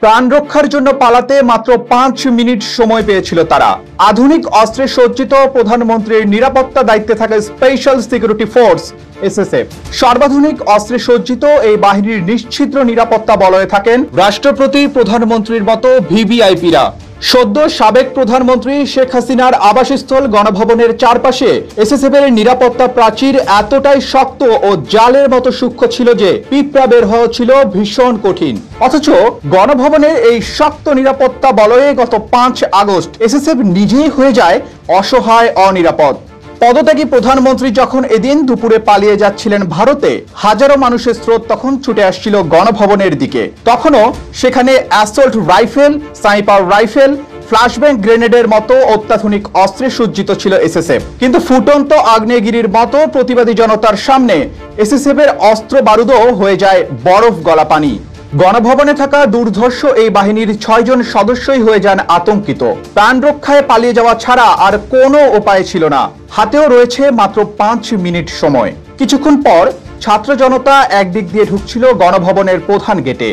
প্রাণ রক্ষার জন্য পালাতে মাত্র 5 মিনিট সময় পেয়েছিল তারা। আধুনিক অস্ত্রে সজ্জিত প্রধানমন্ত্রীর নিরাপত্তা দায়িত্বে থাকা স্পেশাল সিকিউরিটি ফোর্স এসএসএফ সর্বাধুনিক অস্ত্রে সজ্জিত এই বাহিনীর নিশ্ছিদ্র নিরাপত্তা বলয়ে থাকেন রাষ্ট্রপতি, প্রধানমন্ত্রীর মতো ভিভিআইপিরা। সদ্য সাবেক প্রধানমন্ত্রী শেখ হাসিনার আবাসস্থল গণভবনের চারপাশে এসএসএফ এর নিরাপত্তা প্রাচীর এতটাই শক্ত ও জালের মতো সূক্ষ্ম ছিল যে পিঁপড়া বের হওয়া ছিল ভীষণ কঠিন। অথচ গণভবনের এই শক্ত নিরাপত্তা বলয়ে গত 5 আগস্ট এসএসএফ নিজেই হয়ে যায় অসহায়, অনিরাপদ। পদত্যাগী প্রধানমন্ত্রী যখন এদিন দুপুরে পালিয়ে যাচ্ছিলেন ভারতে, হাজারো মানুষের স্রোত তখন ছুটে আসছিল গণভবনের দিকে। তখনও সেখানে অ্যাসল্ট রাইফেল, স্নাইপার রাইফেল, ফ্ল্যাশব্যাং গ্রেনেডের মতো অত্যাধুনিক অস্ত্রে সজ্জিত ছিল এসএসএফ। কিন্তু ফুটন্ত আগ্নেয়গিরির মতো প্রতিবাদী জনতার সামনে এসএসএফ এর অস্ত্র বারুদও হয়ে যায় বরফ গলা পানি। গণভবনে থাকা দুর্ধর্ষ এই বাহিনীর 6 জন সদস্যই হয়ে যান আতঙ্কিত। প্রাণ রক্ষায় পালিয়ে যাওয়া ছাড়া আর কোনো উপায় ছিল না। হাতেও রয়েছে মাত্র 5 মিনিট সময়। কিছুক্ষণ পর ছাত্র জনতা একদিক দিয়ে ঢুকছিল গণভবনের প্রধান গেটে।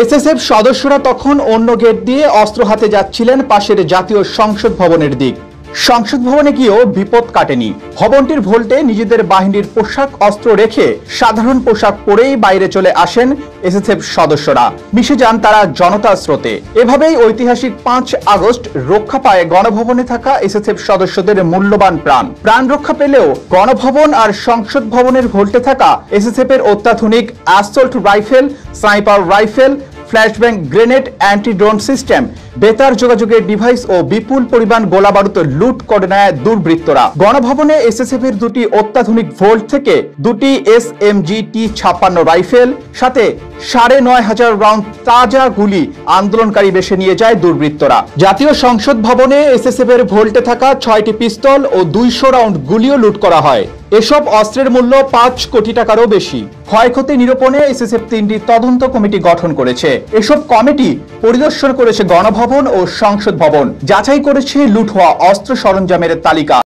এসএসএফ সদস্যরা তখন অন্য গেট দিয়ে অস্ত্র হাতে যাচ্ছিলেন পাশের জাতীয় সংসদ ভবনের দিক। সংসদ ভবনে গিয়েও বিপদ কাটেনি। ভবনটির ভোল্টে নিজেদের বাহিনীর পোশাক অস্ত্র রেখে সাধারণ পোশাক পরেই বাইরে চলে আসেন এসএসএফ সদস্যরা। মিশে যান তারা জনতার স্রোতে। এভাবেই ঐতিহাসিক 5 আগস্ট রক্ষা পায় গণভবনে থাকা এসএসএফ সদস্যদের মূল্যবান প্রাণ। প্রাণ রক্ষা পেলেও গণভবন আর সংসদ ভবনের ভোল্টে থাকা এসএসএফ এর অত্যাধুনিক assault rifle, sniper rifle, flashbang grenade, anti drone system, বেতার যোগাযোগের ডিভাইস ও বিপুল পরিমাণ গোলাবারুদ লুট করে নেয় দুর্বৃত্তরা। গণভবনে এসএসএফ এর দুটি অত্যাধুনিক ভোল্ট থেকে দুটি SMG-T56 রাইফেল সাথে 9500 রাউন্ড তাজা গুলি আন্দোলনকারী বেশে নিয়ে যায় দুর্বৃত্তরা। জাতীয় সংসদ ভবনে এসএসএফ এর ভোল্টে থাকা 6টি পিস্তল ও 200 রাউন্ড গুলিও লুট করা হয়। এসব অস্ত্রের মূল্য 5 কোটি টাকারও বেশি। ক্ষয়ক্ষতি নিরূপণে এসএসএফ 3টি তদন্ত কমিটি গঠন করেছে। এসব কমিটি পরিদর্শন করেছে গণভবন ও সংসদ ভবন, যাচাই করেছে লুট হওয়া অস্ত্র সরঞ্জামের তালিকা।